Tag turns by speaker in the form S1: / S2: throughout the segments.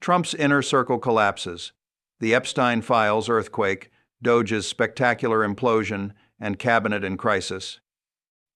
S1: Trump's inner circle collapses. The Epstein files earthquake, Doge's spectacular implosion, and cabinet in crisis.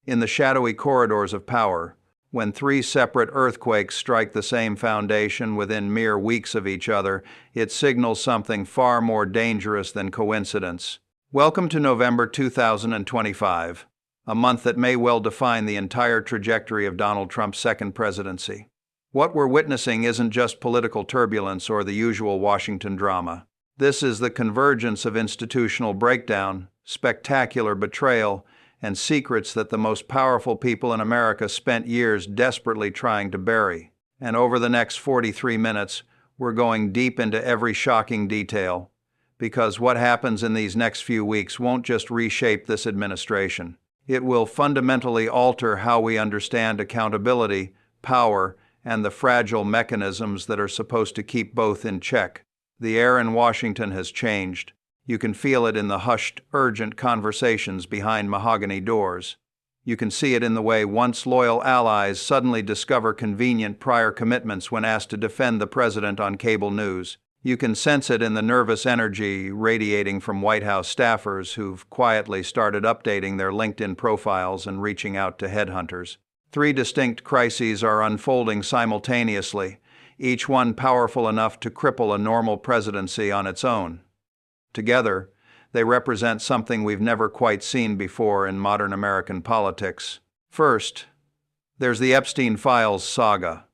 S1: In the shadowy corridors of power, when three separate earthquakes strike the same foundation within mere weeks of each other, it signals something far more dangerous than coincidence. Welcome to November 2025, a month that may well define the entire trajectory of Donald Trump's second presidency. What we're witnessing isn't just political turbulence or the usual Washington drama. This is the convergence of institutional breakdown, spectacular betrayal, and secrets that the most powerful people in America spent years desperately trying to bury. And over the next 43 minutes, we're going deep into every shocking detail, because what happens in these next few weeks won't just reshape this administration. It will fundamentally alter how we understand accountability, power, and the fragile mechanisms that are supposed to keep both in check. The air in Washington has changed. You can feel it in the hushed, urgent conversations behind mahogany doors. You can see it in the way once loyal allies suddenly discover convenient prior commitments when asked to defend the president on cable news. You can sense it in the nervous energy radiating from White House staffers who've quietly started updating their LinkedIn profiles and reaching out to headhunters. Three distinct crises are unfolding simultaneously, each one powerful enough to cripple a normal presidency on its own. Together, they represent something we've never quite seen before in modern American politics. First, there's the Epstein files saga,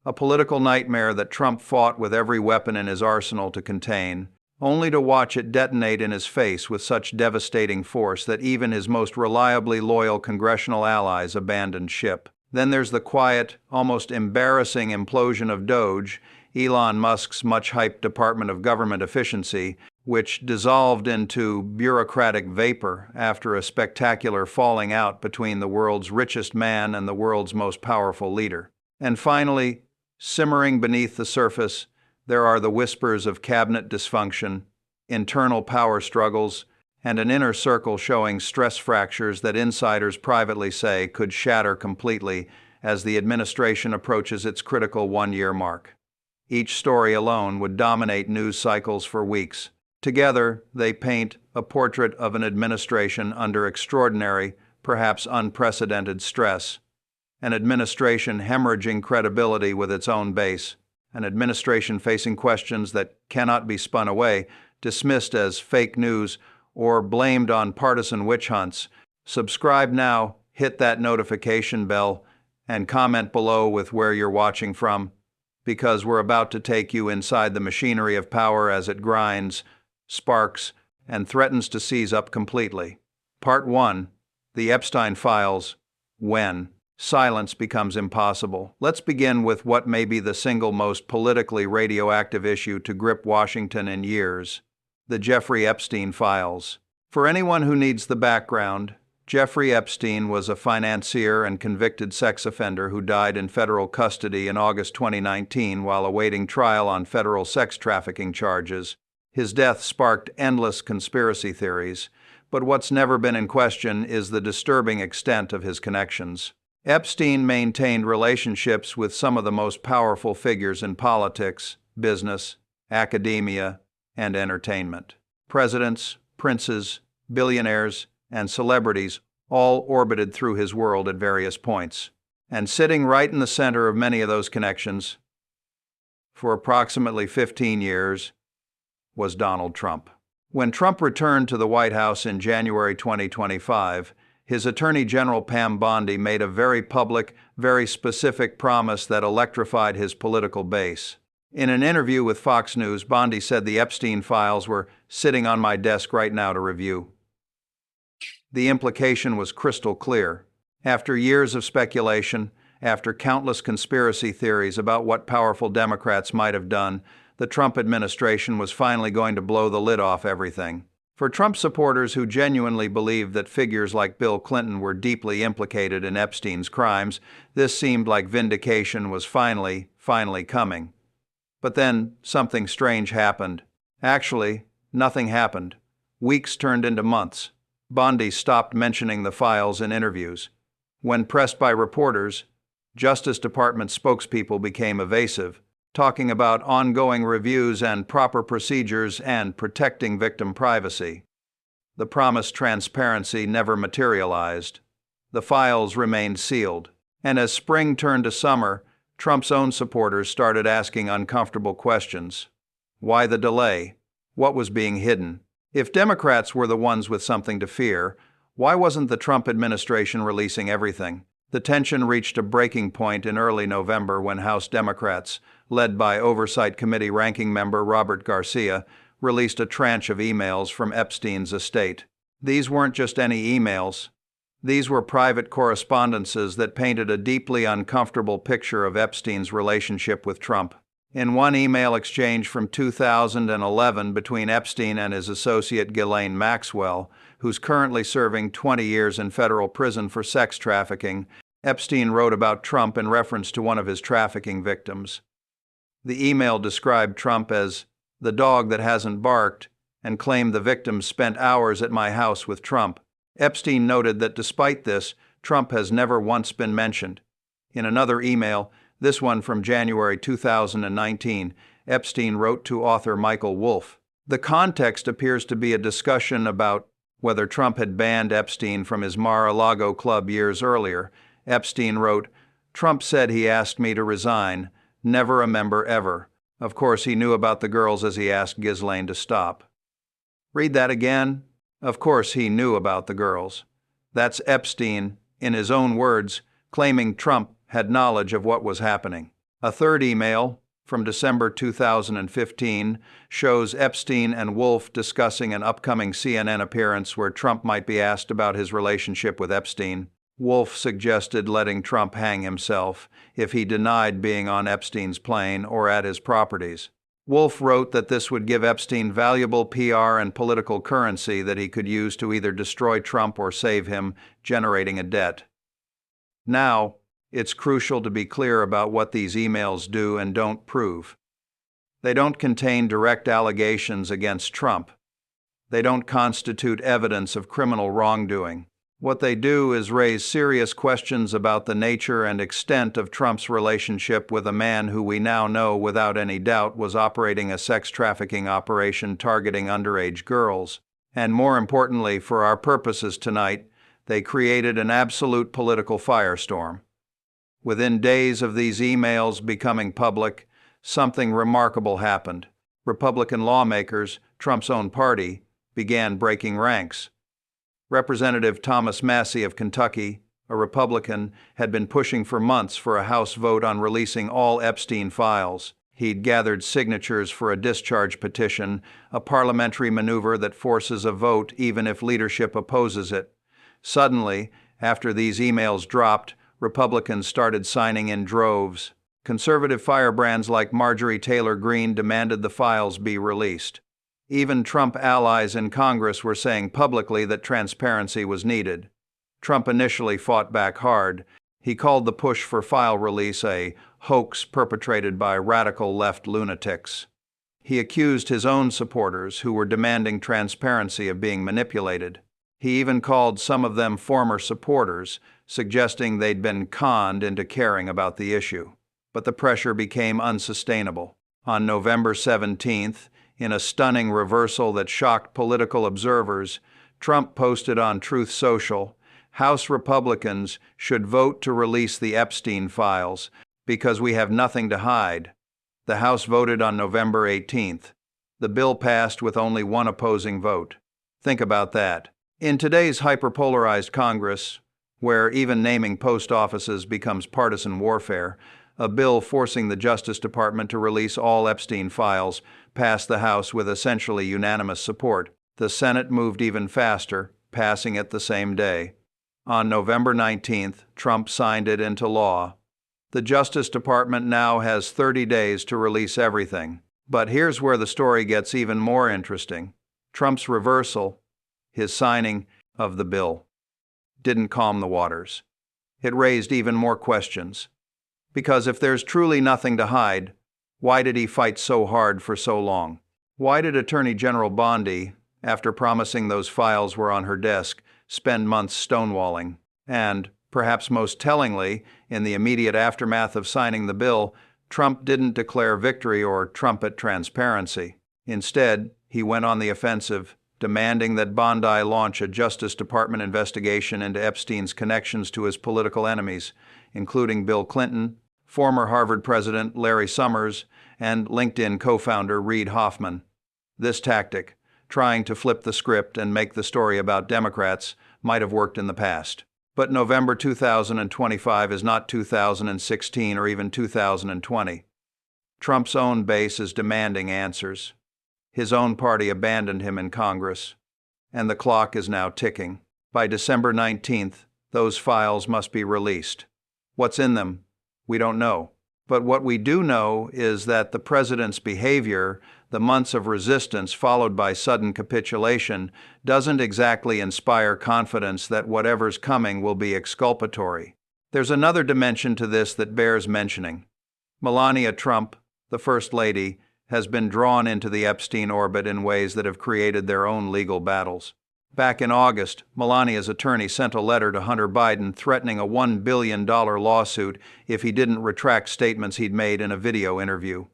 S1: a political nightmare that Trump fought with every weapon in his arsenal to contain, only to watch it detonate in his face with such devastating force that even his most reliably loyal congressional allies abandoned ship. Then there's the quiet, almost embarrassing implosion of Doge, Elon Musk's much-hyped Department of Government Efficiency, which dissolved into bureaucratic vapor after a spectacular falling out between the world's richest man and the world's most powerful leader. And finally, simmering beneath the surface, there are the whispers of cabinet dysfunction, internal power struggles, and an inner circle showing stress fractures that insiders privately say could shatter completely as the administration approaches its critical one-year mark. Each story alone would dominate news cycles for weeks. Together, they paint a portrait of an administration under extraordinary, perhaps unprecedented stress. An administration hemorrhaging credibility with its own base. An administration facing questions that cannot be spun away, dismissed as fake news, or blamed on partisan witch hunts. Subscribe now, hit that notification bell, and comment below with where you're watching from, because we're about to take you inside the machinery of power as it grinds, sparks, and threatens to seize up completely. Part 1. The Epstein Files. When silence becomes impossible. Let's begin with what may be the single most politically radioactive issue to grip Washington in years: the Jeffrey Epstein files. For anyone who needs the background, Jeffrey Epstein was a financier and convicted sex offender who died in federal custody in August 2019 while awaiting trial on federal sex trafficking charges. His death sparked endless conspiracy theories, but what's never been in question is the disturbing extent of his connections. Epstein maintained relationships with some of the most powerful figures in politics, business, academia, and entertainment. Presidents, princes, billionaires, and celebrities all orbited through his world at various points. And sitting right in the center of many of those connections, for approximately 15 years, was Donald Trump. When Trump returned to the White House in January 2025, his Attorney General Pam Bondi made a very public, very specific promise that electrified his political base. In an interview with Fox News, Bondi said the Epstein files were sitting on my desk right now to review. The implication was crystal clear. After years of speculation, after countless conspiracy theories about what powerful Democrats might have done, the Trump administration was finally going to blow the lid off everything. For Trump supporters who genuinely believed that figures like Bill Clinton were deeply implicated in Epstein's crimes, this seemed like vindication was finally coming. But then something strange happened. Actually, nothing happened. Weeks turned into months. Bondi stopped mentioning the files in interviews. When pressed by reporters, Justice Department spokespeople became evasive. talking about ongoing reviews and proper procedures and protecting victim privacy. The promised transparency never materialized. The files remained sealed. And as spring turned to summer, Trump's own supporters started asking uncomfortable questions. Why the delay? What was being hidden? If Democrats were the ones with something to fear, why wasn't the Trump administration releasing everything? The tension reached a breaking point in early November when House Democrats, led by Oversight Committee ranking member Robert Garcia, released a tranche of emails from Epstein's estate. These weren't just any emails. These were private correspondences that painted a deeply uncomfortable picture of Epstein's relationship with Trump. In one email exchange from 2011 between Epstein and his associate Ghislaine Maxwell, who's currently serving 20 years in federal prison for sex trafficking, Epstein wrote about Trump in reference to one of his trafficking victims. The email described Trump as the dog that hasn't barked and claimed the victim spent hours at my house with Trump. Epstein noted that despite this, Trump has never once been mentioned. In another email, this one from January 2019, Epstein wrote to author Michael Wolff. The context appears to be a discussion about whether Trump had banned Epstein from his Mar-a-Lago club years earlier. Epstein wrote, "Trump said he asked me to resign, never a member ever. Of course, he knew about the girls as he asked Ghislaine to stop." Read that again. Of course, he knew about the girls. That's Epstein, in his own words, claiming Trump had knowledge of what was happening. A third email, from December 2015, shows Epstein and Wolff discussing an upcoming CNN appearance where Trump might be asked about his relationship with Epstein. Wolff suggested letting Trump hang himself if he denied being on Epstein's plane or at his properties. Wolff wrote that this would give Epstein valuable PR and political currency that he could use to either destroy Trump or save him, generating a debt. Now, it's crucial to be clear about what these emails do and don't prove. They don't contain direct allegations against Trump. They don't constitute evidence of criminal wrongdoing. What they do is raise serious questions about the nature and extent of Trump's relationship with a man who we now know without any doubt was operating a sex trafficking operation targeting underage girls. And more importantly, for our purposes tonight, they created an absolute political firestorm. Within days of these emails becoming public, something remarkable happened. Republican lawmakers, Trump's own party, began breaking ranks. Representative Thomas Massie of Kentucky, a Republican, had been pushing for months for a House vote on releasing all Epstein files. He'd gathered signatures for a discharge petition, a parliamentary maneuver that forces a vote even if leadership opposes it. Suddenly, after these emails dropped, Republicans started signing in droves. Conservative firebrands like Marjorie Taylor Greene demanded the files be released. Even Trump allies in Congress were saying publicly that transparency was needed. Trump initially fought back hard. He called the push for file release a hoax perpetrated by radical left lunatics. He accused his own supporters, who were demanding transparency, of being manipulated. He even called some of them former supporters, suggesting they'd been conned into caring about the issue. But the pressure became unsustainable. On November 17th, in a stunning reversal that shocked political observers, Trump posted on Truth Social, "House Republicans should vote to release the Epstein files because we have nothing to hide." The House voted on November 18th. The bill passed with only one opposing vote. Think about that. In today's hyperpolarized Congress, where even naming post offices becomes partisan warfare, a bill forcing the Justice Department to release all Epstein files passed the House with essentially unanimous support. The Senate moved even faster, passing it the same day. On November 19th, Trump signed it into law. The Justice Department now has 30 days to release everything. But here's where the story gets even more interesting. Trump's reversal, his signing of the bill, didn't calm the waters. It raised even more questions. Because if there's truly nothing to hide, why did he fight so hard for so long? Why did Attorney General Bondi, after promising those files were on her desk, spend months stonewalling? And, perhaps most tellingly, in the immediate aftermath of signing the bill, Trump didn't declare victory or trumpet transparency. Instead, he went on the offensive, demanding that Bondi launch a Justice Department investigation into Epstein's connections to his political enemies, including Bill Clinton, former Harvard president Larry Summers, and LinkedIn co-founder Reid Hoffman. This tactic, trying to flip the script and make the story about Democrats, might have worked in the past. But November 2025 is not 2016 or even 2020. Trump's own base is demanding answers. His own party abandoned him in Congress, and the clock is now ticking. By December 19th, those files must be released. What's in them? We don't know. But what we do know is that the president's behavior, the months of resistance followed by sudden capitulation, doesn't exactly inspire confidence that whatever's coming will be exculpatory. There's another dimension to this that bears mentioning. Melania Trump, the First Lady, has been drawn into the Epstein orbit in ways that have created their own legal battles. Back in August, Melania's attorney sent a letter to Hunter Biden threatening a $1 billion lawsuit if he didn't retract statements he'd made in a video interview.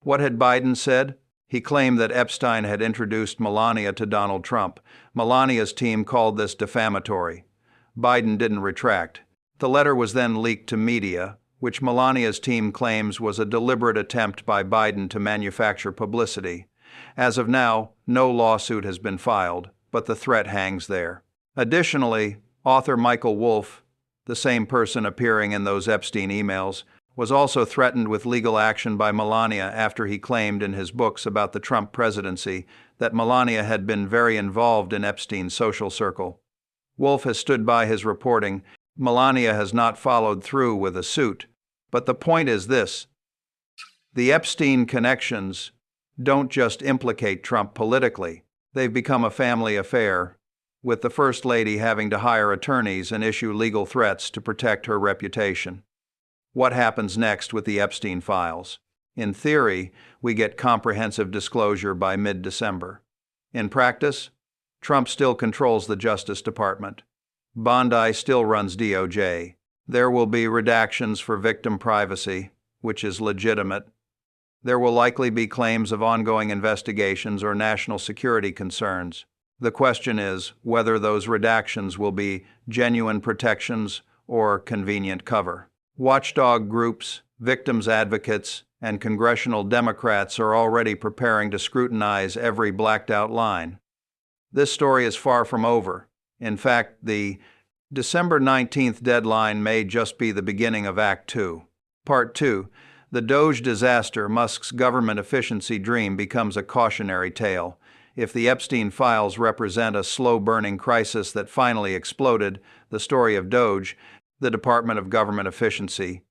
S1: What had Biden said? He claimed that Epstein had introduced Melania to Donald Trump. Melania's team called this defamatory. Biden didn't retract. The letter was then leaked to media, which Melania's team claims was a deliberate attempt by Biden to manufacture publicity. As of now, no lawsuit has been filed, but the threat hangs there. Additionally, author Michael Wolff, the same person appearing in those Epstein emails, was also threatened with legal action by Melania after he claimed in his books about the Trump presidency that Melania had been very involved in Epstein's social circle. Wolff has stood by his reporting. Melania has not followed through with a suit. But the point is this: the Epstein connections don't just implicate Trump politically. They've become a family affair, with the First Lady having to hire attorneys and issue legal threats to protect her reputation. What happens next with the Epstein files? In theory, we get comprehensive disclosure by mid-December. In practice, Trump still controls the Justice Department. Bondi still runs DOJ. There will be redactions for victim privacy, which is legitimate. There will likely be claims of ongoing investigations or national security concerns. The question is whether those redactions will be genuine protections or convenient cover. Watchdog groups, victims' advocates, and congressional Democrats are already preparing to scrutinize every blacked-out line. This story is far from over. In fact, the December 19th deadline may just be the beginning of Act 2. Part 2. The Doge disaster, Musk's government efficiency dream, becomes a cautionary tale. If the Epstein files represent a slow-burning crisis that finally exploded, the story of Doge, the Department of Government Efficiency,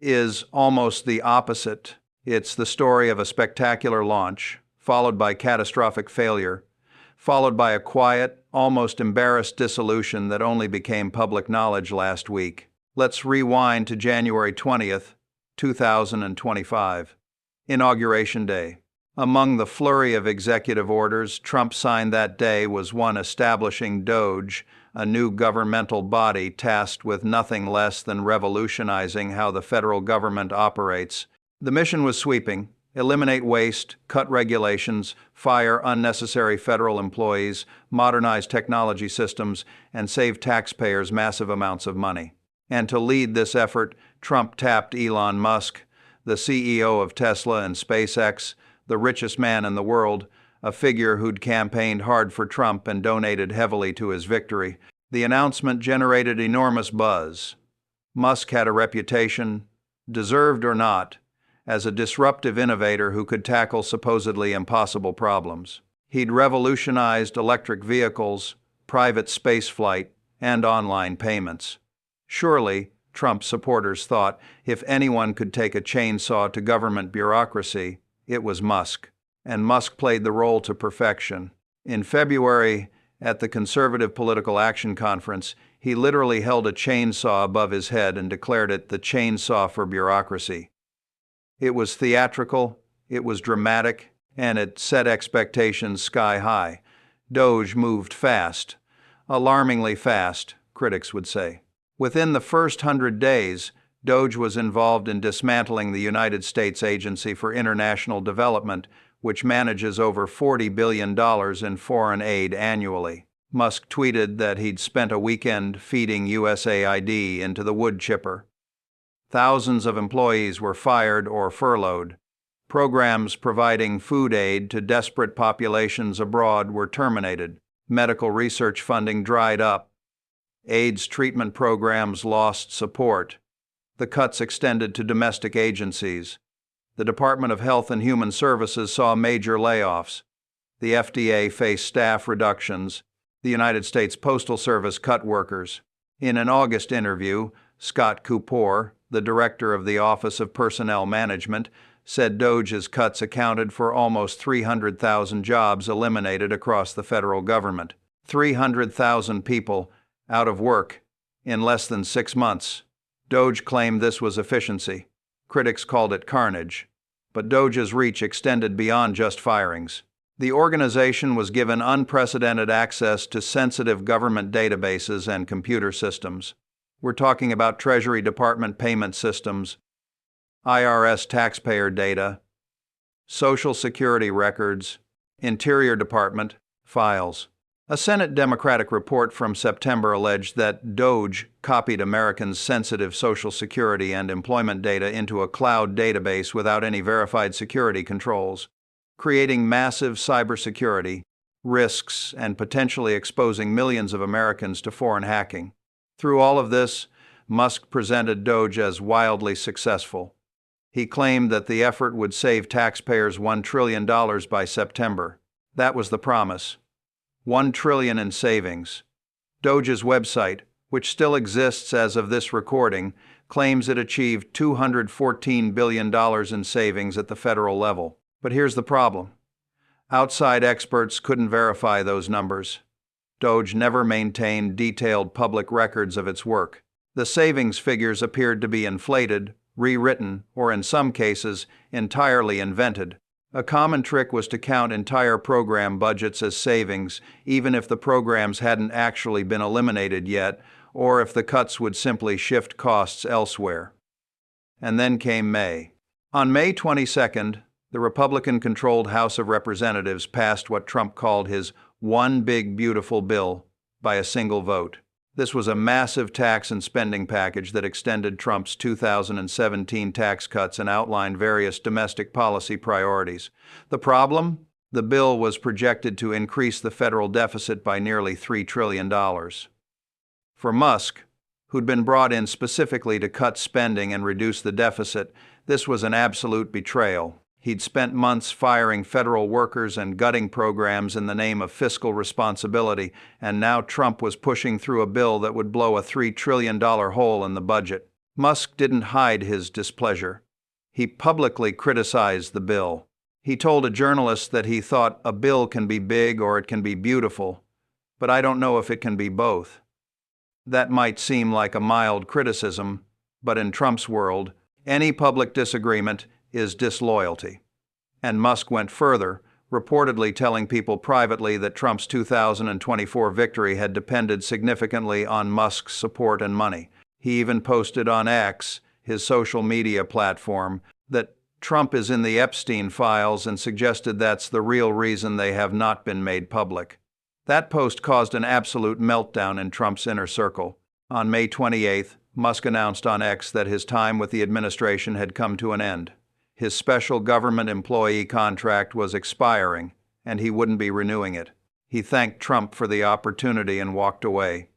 S1: is almost the opposite. It's the story of a spectacular launch, followed by catastrophic failure, followed by a quiet, almost embarrassed dissolution that only became public knowledge last week. Let's rewind to January 20th, 2025. Inauguration Day. Among the flurry of executive orders Trump signed that day was one establishing DOGE, a new governmental body tasked with nothing less than revolutionizing how the federal government operates. The mission was sweeping: eliminate waste, cut regulations, fire unnecessary federal employees, modernize technology systems, and save taxpayers massive amounts of money. And to lead this effort, Trump tapped Elon Musk, the CEO of Tesla and SpaceX, the richest man in the world, a figure who'd campaigned hard for Trump and donated heavily to his victory. The announcement generated enormous buzz. Musk had a reputation, deserved or not, as a disruptive innovator who could tackle supposedly impossible problems. He'd revolutionized electric vehicles, private spaceflight, and online payments. Surely, Trump supporters thought, if anyone could take a chainsaw to government bureaucracy, it was Musk. And Musk played the role to perfection. In February, at the Conservative Political Action Conference, he literally held a chainsaw above his head and declared it the chainsaw for bureaucracy. It was theatrical, it was dramatic, and it set expectations sky high. Doge moved fast, alarmingly fast, critics would say. Within the first 100 days, Doge was involved in dismantling the United States Agency for International Development, which manages over $40 billion in foreign aid annually. Musk tweeted that he'd spent a weekend feeding USAID into the wood chipper. Thousands of employees were fired or furloughed. Programs providing food aid to desperate populations abroad were terminated. Medical research funding dried up. AIDS treatment programs lost support. The cuts extended to domestic agencies. The Department of Health and Human Services saw major layoffs. The FDA faced staff reductions. The United States Postal Service cut workers. In an August interview, Scott Kupor, the director of the Office of Personnel Management, said Doge's cuts accounted for almost 300,000 jobs eliminated across the federal government. 300,000 people out of work in less than 6 months. Doge claimed this was efficiency. Critics called it carnage. But Doge's reach extended beyond just firings. The organization was given unprecedented access to sensitive government databases and computer systems. We're talking about Treasury Department payment systems, IRS taxpayer data, Social Security records, Interior Department files. A Senate Democratic report from September alleged that Doge copied Americans' sensitive Social Security and employment data into a cloud database without any verified security controls, creating massive cybersecurity risks and potentially exposing millions of Americans to foreign hacking. Through all of this, Musk presented Doge as wildly successful. He claimed that the effort would save taxpayers $1 trillion by September. That was the promise. $1 trillion in savings. Doge's website, which still exists as of this recording, claims it achieved $214 billion in savings at the federal level. But here's the problem. Outside experts couldn't verify those numbers. Doge never maintained detailed public records of its work. The savings figures appeared to be inflated, rewritten, or in some cases, entirely invented. A common trick was to count entire program budgets as savings, even if the programs hadn't actually been eliminated yet, or if the cuts would simply shift costs elsewhere. And then came May. On May 22nd, the Republican-controlled House of Representatives passed what Trump called his One Big Beautiful Bill by a single vote. This was a massive tax and spending package that extended Trump's 2017 tax cuts and outlined various domestic policy priorities. The problem? The bill was projected to increase the federal deficit by nearly $3 trillion. For Musk, who'd been brought in specifically to cut spending and reduce the deficit, this was an absolute betrayal. He'd spent months firing federal workers and gutting programs in the name of fiscal responsibility, and now Trump was pushing through a bill that would blow a $3 trillion hole in the budget. Musk didn't hide his displeasure. He publicly criticized the bill. He told a journalist that he thought a bill can be big or it can be beautiful, but I don't know if it can be both. That might seem like a mild criticism, but in Trump's world, any public disagreement is disloyalty. And Musk went further, reportedly telling people privately that Trump's 2024 victory had depended significantly on Musk's support and money. He even posted on X, his social media platform, that Trump is in the Epstein files and suggested that's the real reason they have not been made public. That post caused an absolute meltdown in Trump's inner circle. On May 28th, Musk announced on X that his time with the administration had come to an end. His special government employee contract was expiring, and he wouldn't be renewing it. He thanked Trump for the opportunity and walked away.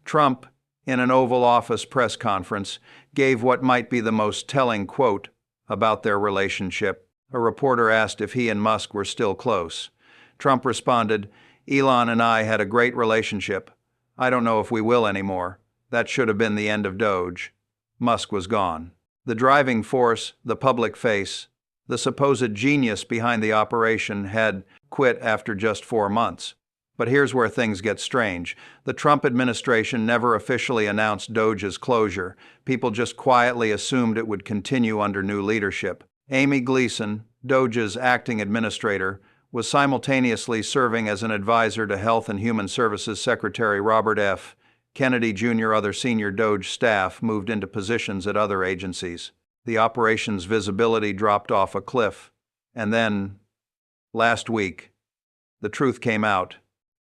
S1: Trump, in an Oval Office press conference, gave what might be the most telling quote about their relationship. A reporter asked if he and Musk were still close. Trump responded, "Elon and I had a great relationship. I don't know if we will anymore. That should have been the end of Doge." Musk was gone. The driving force, the public face, the supposed genius behind the operation had quit after just 4 months. But here's where things get strange. The Trump administration never officially announced Doge's closure. People just quietly assumed it would continue under new leadership. Amy Gleason, Doge's acting administrator, was simultaneously serving as an advisor to Health and Human Services Secretary Robert F. Kennedy Jr. Other senior Doge staff moved into positions at other agencies. The operation's visibility dropped off a cliff. And then, last week, the truth came out.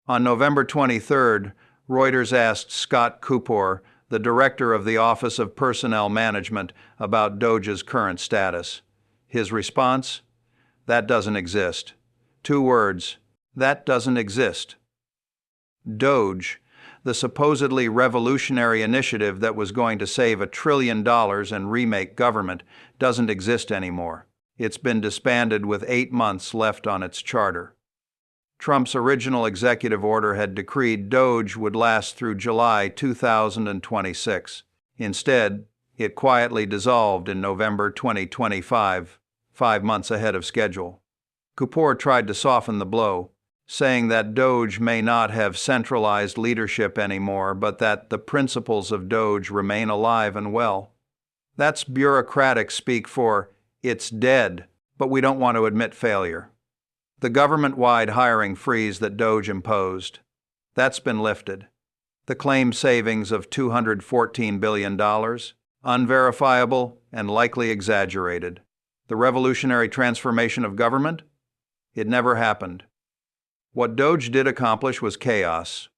S1: On November 23rd, Reuters asked Scott Kupor, the director of the Office of Personnel Management, about Doge's current status. His response? That doesn't exist. 2 words. That doesn't exist. Doge, the supposedly revolutionary initiative that was going to save $1 trillion and remake government, doesn't exist anymore. It's been disbanded with 8 months left on its charter. Trump's original executive order had decreed Doge would last through July 2026. Instead, it quietly dissolved in November 2025, 5 months ahead of schedule. Kupor tried to soften the blow, saying that Doge may not have centralized leadership anymore, but that the principles of Doge remain alive and well. That's bureaucratic speak for, it's dead, but we don't want to admit failure. The government-wide hiring freeze that Doge imposed, that's been lifted. The claimed savings of $214 billion, unverifiable and likely exaggerated. The revolutionary transformation of government? It never happened. What Doge did accomplish was chaos.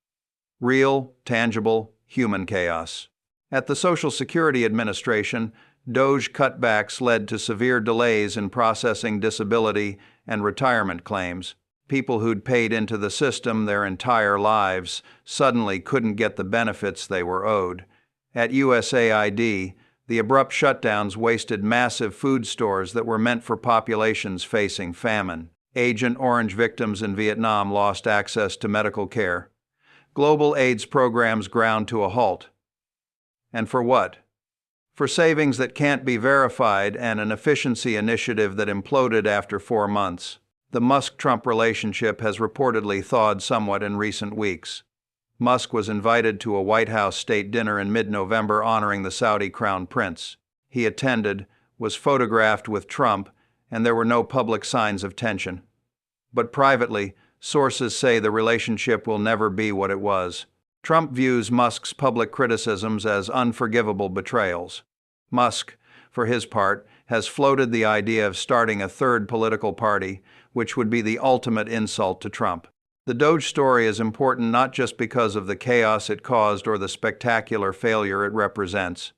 S1: Real, tangible, human chaos. At the Social Security Administration, Doge cutbacks led to severe delays in processing disability and retirement claims. People who'd paid into the system their entire lives suddenly couldn't get the benefits they were owed. At USAID, the abrupt shutdowns wasted massive food stores that were meant for populations facing famine. Agent Orange victims in Vietnam lost access to medical care. Global AIDS programs ground to a halt. And for what? For savings that can't be verified and an efficiency initiative that imploded after 4 months. The Musk-Trump relationship has reportedly thawed somewhat in recent weeks. Musk was invited to a White House state dinner in mid-November honoring the Saudi crown prince. He attended, was photographed with Trump, and there were no public signs of tension. But privately, sources say the relationship will never be what it was. Trump views Musk's public criticisms as unforgivable betrayals. Musk, for his part, has floated the idea of starting a third political party, which would be the ultimate insult to Trump. The Doge story is important not just because of the chaos it caused or the spectacular failure it represents.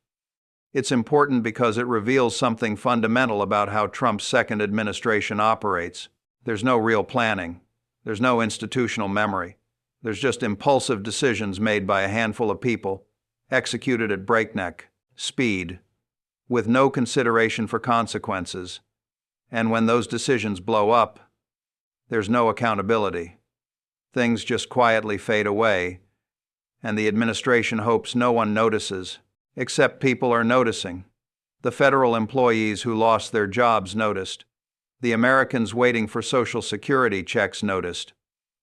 S1: It's important because it reveals something fundamental about how Trump's second administration operates. There's no real planning. There's no institutional memory. There's just impulsive decisions made by a handful of people, executed at breakneck speed, with no consideration for consequences. And when those decisions blow up, there's no accountability. Things just quietly fade away, and the administration hopes no one notices, except people are noticing. The federal employees who lost their jobs noticed. The Americans waiting for Social Security checks noticed.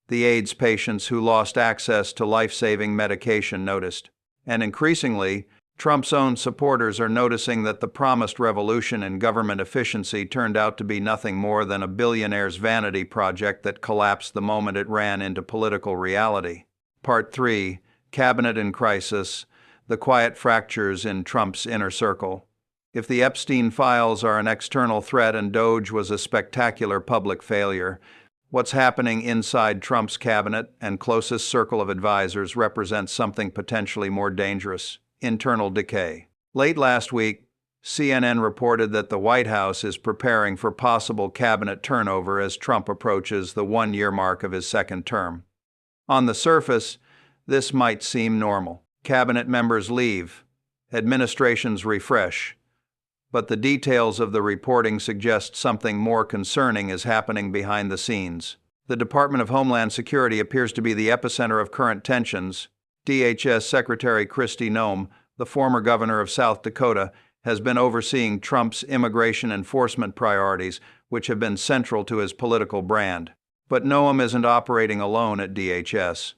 S1: The AIDS patients who lost access to life-saving medication noticed. And increasingly, Trump's own supporters are noticing that the promised revolution in government efficiency turned out to be nothing more than a billionaire's vanity project that collapsed the moment it ran into political reality. Part 3, Cabinet in Crisis, the quiet fractures in Trump's inner circle. If the Epstein files are an external threat and Doge was a spectacular public failure, what's happening inside Trump's cabinet and closest circle of advisors represents something potentially more dangerous: internal decay. Late last week, CNN reported that the White House is preparing for possible cabinet turnover as Trump approaches the 1-year mark of his second term. On the surface, this might seem normal. Cabinet members leave, administrations refresh. But the details of the reporting suggest something more concerning is happening behind the scenes. The Department of Homeland Security appears to be the epicenter of current tensions. DHS Secretary Kristi Noem, the former governor of South Dakota, has been overseeing Trump's immigration enforcement priorities, which have been central to his political brand. But Noem isn't operating alone at DHS.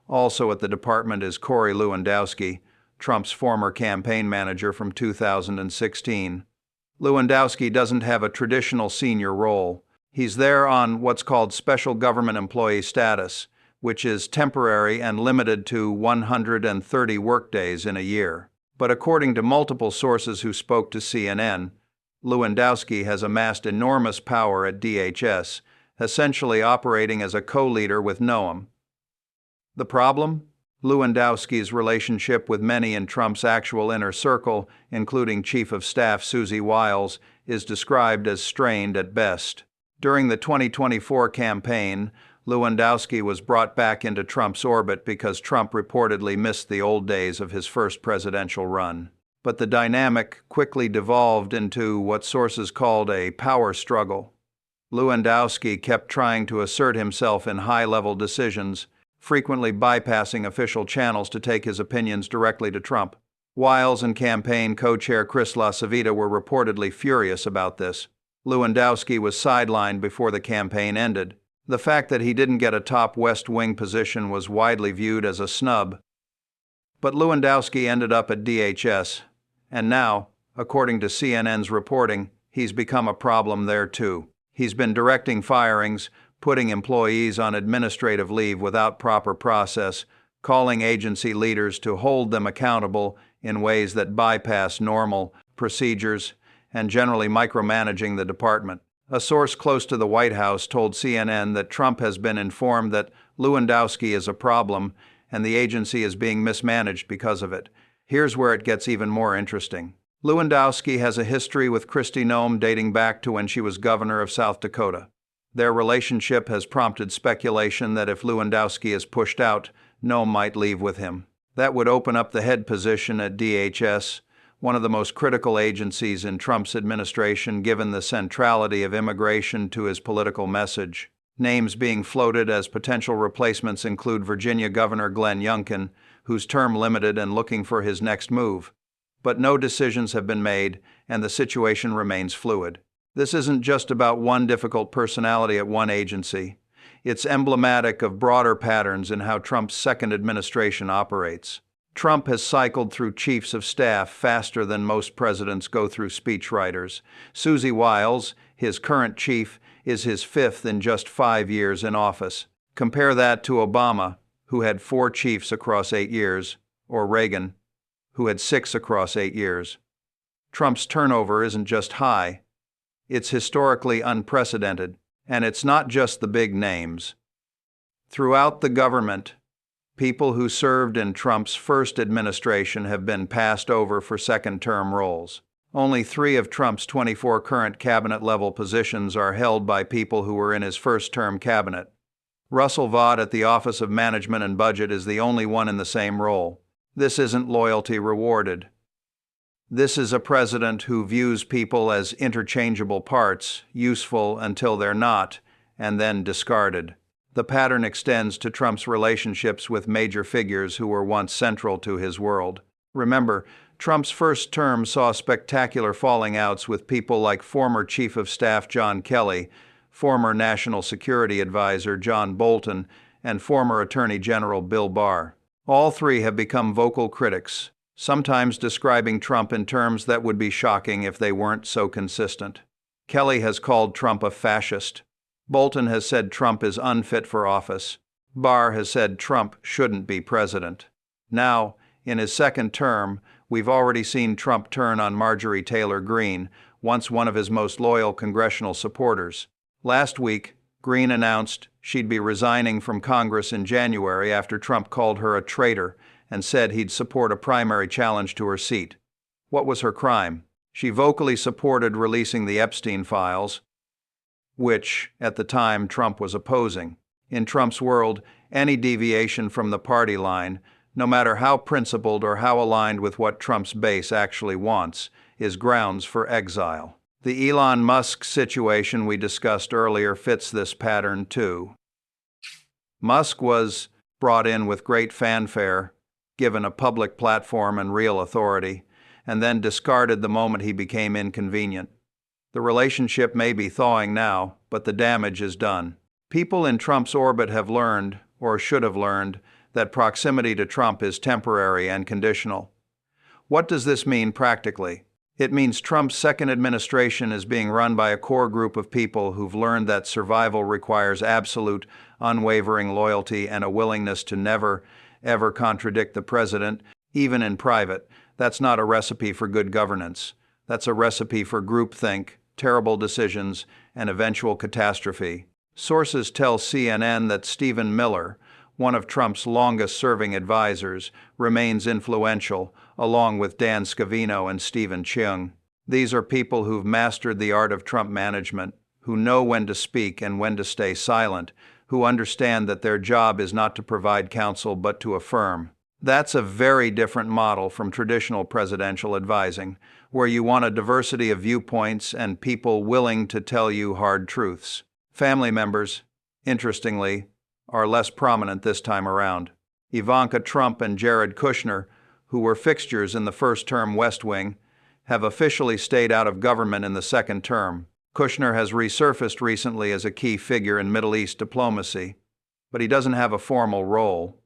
S1: Also at the department is Corey Lewandowski, Trump's former campaign manager from 2016. Lewandowski doesn't have a traditional senior role. He's there on what's called special government employee status, which is temporary and limited to 130 workdays in a year. But according to multiple sources who spoke to CNN, Lewandowski has amassed enormous power at DHS, essentially operating as a co-leader with Noam. The problem? Lewandowski's relationship with many in Trump's actual inner circle, including Chief of Staff Susie Wiles, is described as strained at best. During the 2024 campaign, Lewandowski was brought back into Trump's orbit because Trump reportedly missed the old days of his first presidential run. But the dynamic quickly devolved into what sources called a power struggle. Lewandowski kept trying to assert himself in high-level decisions, frequently bypassing official channels to take his opinions directly to Trump. Wiles and campaign co-chair Chris LaCivita were reportedly furious about this. Lewandowski was sidelined before the campaign ended. The fact that he didn't get a top West Wing position was widely viewed as a snub. But Lewandowski ended up at DHS, and now, according to CNN's reporting, he's become a problem there too. He's been directing firings, putting employees on administrative leave without proper process, calling agency leaders to hold them accountable in ways that bypass normal procedures, and generally micromanaging the department. A source close to the White House told CNN that Trump has been informed that Lewandowski is a problem and the agency is being mismanaged because of it. Here's where it gets even more interesting. Lewandowski has a history with Kristi Noem dating back to when she was governor of South Dakota. Their relationship has prompted speculation that if Lewandowski is pushed out, Noem might leave with him. That would open up the head position at DHS, one of the most critical agencies in Trump's administration given the centrality of immigration to his political message. Names being floated as potential replacements include Virginia Governor Glenn Youngkin, whose term limited and looking for his next move. But no decisions have been made, and the situation remains fluid. This isn't just about one difficult personality at one agency. It's emblematic of broader patterns in how Trump's second administration operates. Trump has cycled through chiefs of staff faster than most presidents go through speechwriters. Susie Wiles, his current chief, is his fifth in just 5 years in office. Compare that to Obama, who had 4 chiefs across 8 years, or Reagan, who had 6 across 8 years. Trump's turnover isn't just high. It's historically unprecedented, and it's not just the big names. Throughout the government, people who served in Trump's first administration have been passed over for second-term roles. Only 3 of Trump's 24 current cabinet-level positions are held by people who were in his first-term cabinet. Russell Vought at the Office of Management and Budget is the only one in the same role. This isn't loyalty rewarded. This is a president who views people as interchangeable parts, useful until they're not, and then discarded. The pattern extends to Trump's relationships with major figures who were once central to his world. Remember, Trump's first term saw spectacular falling outs with people like former Chief of Staff John Kelly, former National Security Advisor John Bolton, and former Attorney General Bill Barr. All 3 have become vocal critics, sometimes describing Trump in terms that would be shocking if they weren't so consistent. Kelly has called Trump a fascist. Bolton has said Trump is unfit for office. Barr has said Trump shouldn't be president. Now, in his second term, we've already seen Trump turn on Marjorie Taylor Greene, once one of his most loyal congressional supporters. Last week, Greene announced she'd be resigning from Congress in January after Trump called her a traitor and said he'd support a primary challenge to her seat. What was her crime? She vocally supported releasing the Epstein files, which, at the time, Trump was opposing. In Trump's world, any deviation from the party line, no matter how principled or how aligned with what Trump's base actually wants, is grounds for exile. The Elon Musk situation we discussed earlier fits this pattern too. Musk was brought in with great fanfare, given a public platform and real authority, and then discarded the moment he became inconvenient. The relationship may be thawing now, but the damage is done. People in Trump's orbit have learned, or should have learned, that proximity to Trump is temporary and conditional. What does this mean practically? It means Trump's second administration is being run by a core group of people who've learned that survival requires absolute, unwavering loyalty and a willingness to never, ever contradict the president, even in private. That's not a recipe for good governance. That's a recipe for groupthink, terrible decisions, and eventual catastrophe. Sources tell CNN that Stephen Miller, one of Trump's longest-serving advisors, remains influential, along with Dan Scavino and Stephen Cheung. These are people who've mastered the art of Trump management, who know when to speak and when to stay silent, who understand that their job is not to provide counsel but to affirm. That's a very different model from traditional presidential advising, where you want a diversity of viewpoints and people willing to tell you hard truths. Family members, interestingly, are less prominent this time around. Ivanka Trump and Jared Kushner, who were fixtures in the first-term West Wing, have officially stayed out of government in the second term. Kushner has resurfaced recently as a key figure in Middle East diplomacy, but he doesn't have a formal role.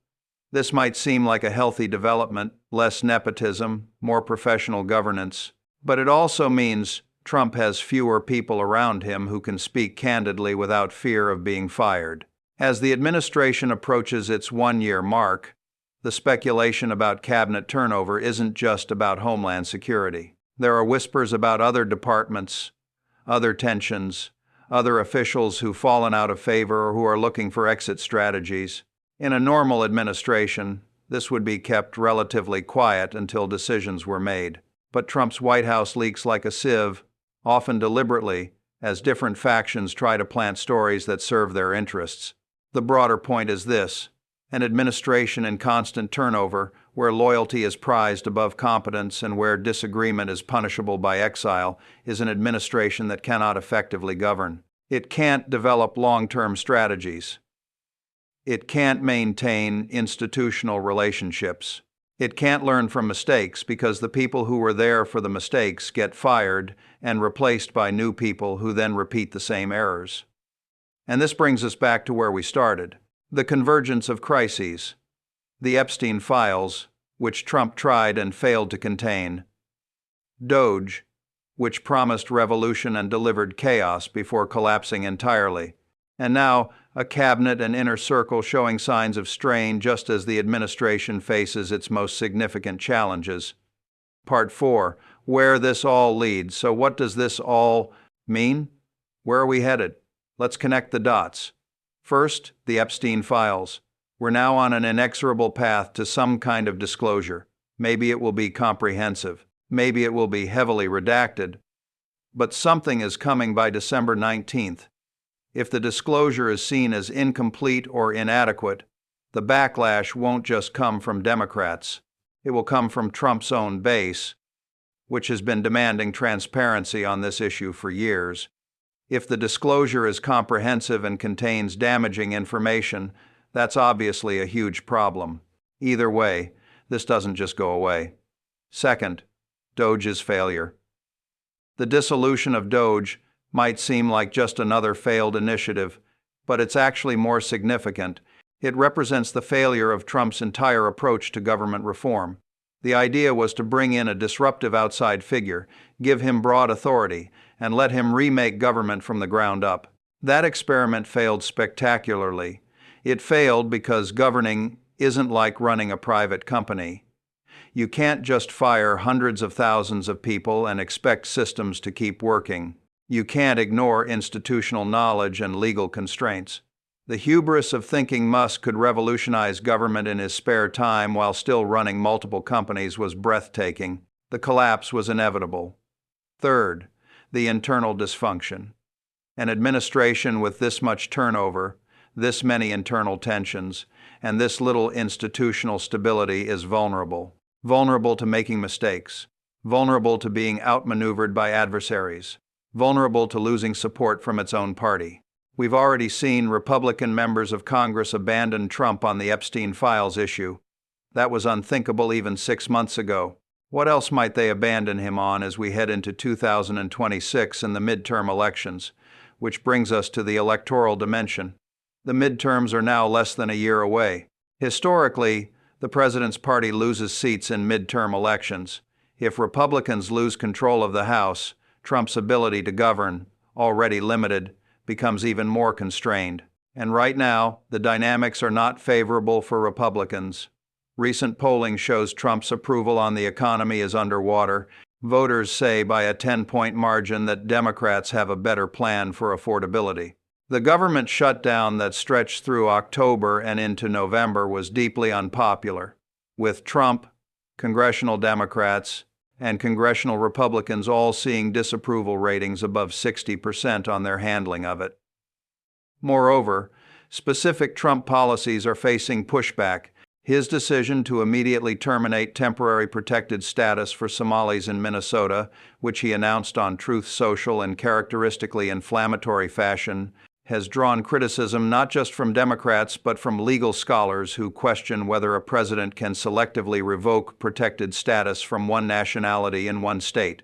S1: This might seem like a healthy development, less nepotism, more professional governance, but it also means Trump has fewer people around him who can speak candidly without fear of being fired. As the administration approaches its one-year mark, the speculation about cabinet turnover isn't just about Homeland Security. There are whispers about other departments, other tensions, other officials who've fallen out of favor or who are looking for exit strategies. In a normal administration, this would be kept relatively quiet until decisions were made. But Trump's White House leaks like a sieve, often deliberately, as different factions try to plant stories that serve their interests. The broader point is this: an administration in constant turnover, where loyalty is prized above competence and where disagreement is punishable by exile, is an administration that cannot effectively govern. It can't develop long-term strategies. It can't maintain institutional relationships. It can't learn from mistakes because the people who were there for the mistakes get fired and replaced by new people who then repeat the same errors. And this brings us back to where we started. The convergence of crises. The Epstein files, which Trump tried and failed to contain. DOGE, which promised revolution and delivered chaos before collapsing entirely. And now, a cabinet and inner circle showing signs of strain just as the administration faces its most significant challenges. Part 4. Where this all leads. So what does this all mean? Where are we headed? Let's connect the dots. First, the Epstein files. We're now on an inexorable path to some kind of disclosure. Maybe it will be comprehensive. Maybe it will be heavily redacted. But something is coming by December 19th. If the disclosure is seen as incomplete or inadequate, the backlash won't just come from Democrats. It will come from Trump's own base, which has been demanding transparency on this issue for years. If the disclosure is comprehensive and contains damaging information, that's obviously a huge problem. Either way, this doesn't just go away. Second, DOGE's failure. The dissolution of DOGE might seem like just another failed initiative, but it's actually more significant. It represents the failure of Trump's entire approach to government reform. The idea was to bring in a disruptive outside figure, give him broad authority, and let him remake government from the ground up. That experiment failed spectacularly. It failed because governing isn't like running a private company. You can't just fire hundreds of thousands of people and expect systems to keep working. You can't ignore institutional knowledge and legal constraints. The hubris of thinking Musk could revolutionize government in his spare time while still running multiple companies was breathtaking. The collapse was inevitable. Third, the internal dysfunction. An administration with this much turnover, this many internal tensions, and this little institutional stability is vulnerable. Vulnerable to making mistakes. Vulnerable to being outmaneuvered by adversaries. Vulnerable to losing support from its own party. We've already seen Republican members of Congress abandon Trump on the Epstein files issue. That was unthinkable even 6 months ago. What else might they abandon him on as we head into 2026 and the midterm elections? Which brings us to the electoral dimension. The midterms are now less than a year away. Historically, the president's party loses seats in midterm elections. If Republicans lose control of the House, Trump's ability to govern, already limited, becomes even more constrained. And right now, the dynamics are not favorable for Republicans. Recent polling shows Trump's approval on the economy is underwater. Voters say by a 10-point margin that Democrats have a better plan for affordability. The government shutdown that stretched through October and into November was deeply unpopular, with Trump, congressional Democrats, and congressional Republicans all seeing disapproval ratings above 60% on their handling of it. Moreover, specific Trump policies are facing pushback. His decision to immediately terminate temporary protected status for Somalis in Minnesota, which he announced on Truth Social in characteristically inflammatory fashion, has drawn criticism not just from Democrats but from legal scholars who question whether a president can selectively revoke protected status from one nationality in one state.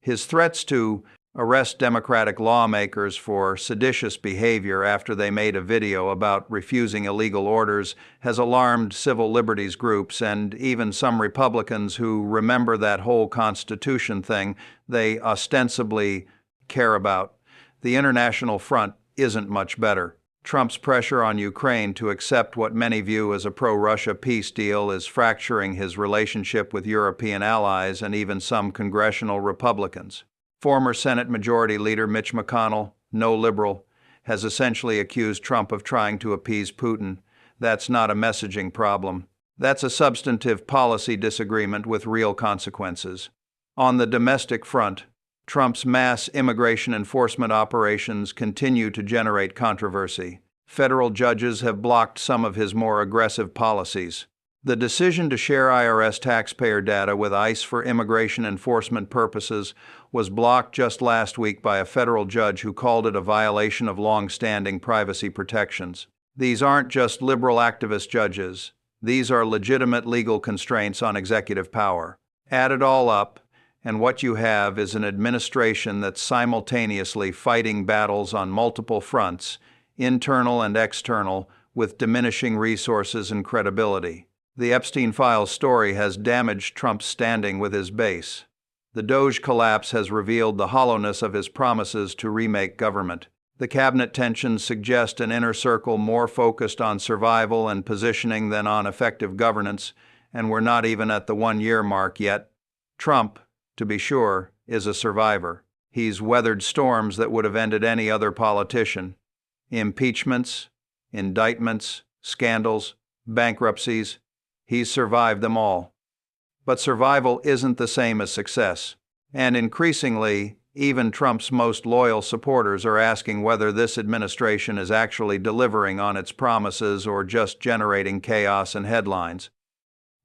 S1: His threats to arrest Democratic lawmakers for seditious behavior after they made a video about refusing illegal orders has alarmed civil liberties groups and even some Republicans who remember that whole Constitution thing they ostensibly care about. The international front isn't much better. Trump's pressure on Ukraine to accept what many view as a pro-Russia peace deal is fracturing his relationship with European allies and even some congressional Republicans. Former Senate Majority Leader Mitch McConnell, no liberal, has essentially accused Trump of trying to appease Putin. That's not a messaging problem. That's a substantive policy disagreement with real consequences. On the domestic front, Trump's mass immigration enforcement operations continue to generate controversy. Federal judges have blocked some of his more aggressive policies. The decision to share IRS taxpayer data with ICE for immigration enforcement purposes was blocked just last week by a federal judge who called it a violation of long-standing privacy protections. These aren't just liberal activist judges. These are legitimate legal constraints on executive power. Add it all up, and what you have is an administration that's simultaneously fighting battles on multiple fronts, internal and external, with diminishing resources and credibility. The Epstein Files story has damaged Trump's standing with his base. The DOJ collapse has revealed the hollowness of his promises to remake government. The cabinet tensions suggest an inner circle more focused on survival and positioning than on effective governance, and we're not even at the one-year mark yet. Trump, to be sure, is a survivor. He's weathered storms that would have ended any other politician. Impeachments, indictments, scandals, bankruptcies. He's survived them all. But survival isn't the same as success. And increasingly, even Trump's most loyal supporters are asking whether this administration is actually delivering on its promises or just generating chaos and headlines.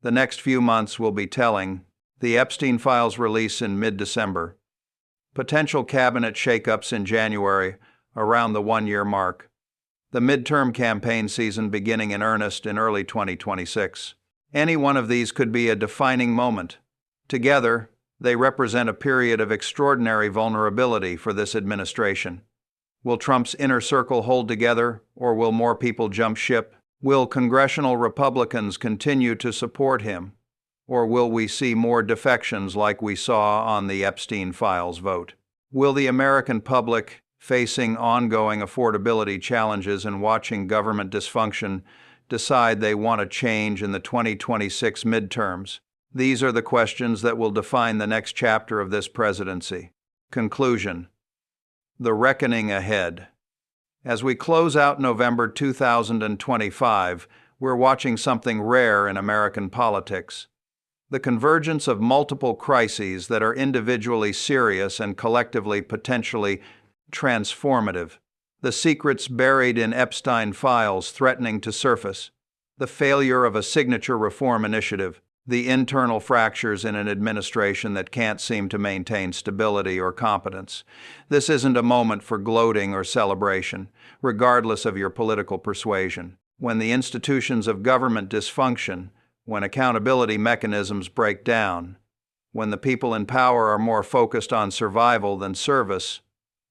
S1: The next few months will be telling. The Epstein Files release in mid-December. Potential cabinet shakeups in January, around the one-year mark. The midterm campaign season beginning in earnest in early 2026. Any one of these could be a defining moment. Together, they represent a period of extraordinary vulnerability for this administration. Will Trump's inner circle hold together, or will more people jump ship? Will congressional Republicans continue to support him? Or will we see more defections like we saw on the Epstein Files vote? Will the American public, facing ongoing affordability challenges and watching government dysfunction, decide they want a change in the 2026 midterms? These are the questions that will define the next chapter of this presidency. Conclusion. The reckoning ahead. As we close out November 2025, we're watching something rare in American politics. The convergence of multiple crises that are individually serious and collectively potentially transformative. The secrets buried in Epstein Files threatening to surface. The failure of a signature reform initiative. The internal fractures in an administration that can't seem to maintain stability or competence. This isn't a moment for gloating or celebration, regardless of your political persuasion. When the institutions of government dysfunction, when accountability mechanisms break down, when the people in power are more focused on survival than service,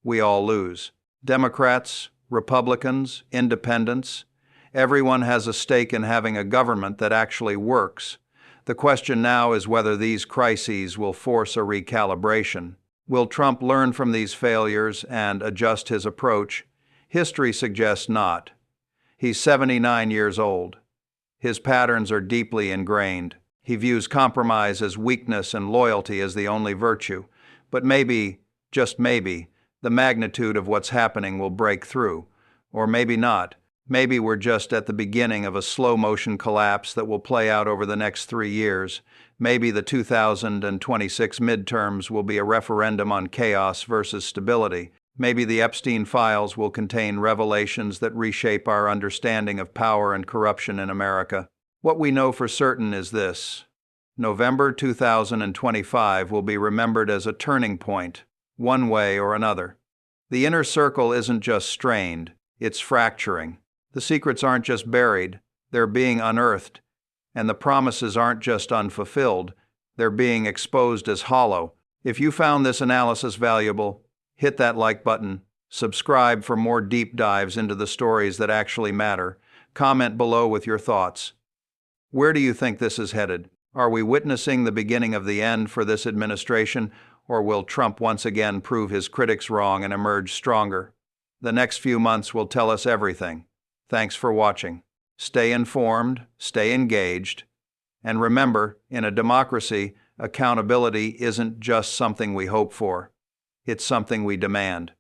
S1: we all lose. Democrats, Republicans, independents, everyone has a stake in having a government that actually works. The question now is whether these crises will force a recalibration. Will Trump learn from these failures and adjust his approach? History suggests not. He's 79 years old. His patterns are deeply ingrained. He views compromise as weakness and loyalty as the only virtue. But maybe, just maybe, the magnitude of what's happening will break through. Or maybe not. Maybe we're just at the beginning of a slow-motion collapse that will play out over the next 3 years. Maybe the 2026 midterms will be a referendum on chaos versus stability. Maybe the Epstein files will contain revelations that reshape our understanding of power and corruption in America. What we know for certain is this: November 2025 will be remembered as a turning point, one way or another. The inner circle isn't just strained, it's fracturing. The secrets aren't just buried, they're being unearthed. And the promises aren't just unfulfilled, they're being exposed as hollow. If you found this analysis valuable, hit that like button, subscribe for more deep dives into the stories that actually matter, comment below with your thoughts. Where do you think this is headed? Are we witnessing the beginning of the end for this administration, or will Trump once again prove his critics wrong and emerge stronger? The next few months will tell us everything. Thanks for watching. Stay informed, stay engaged, and remember, in a democracy, accountability isn't just something we hope for. It's something we demand.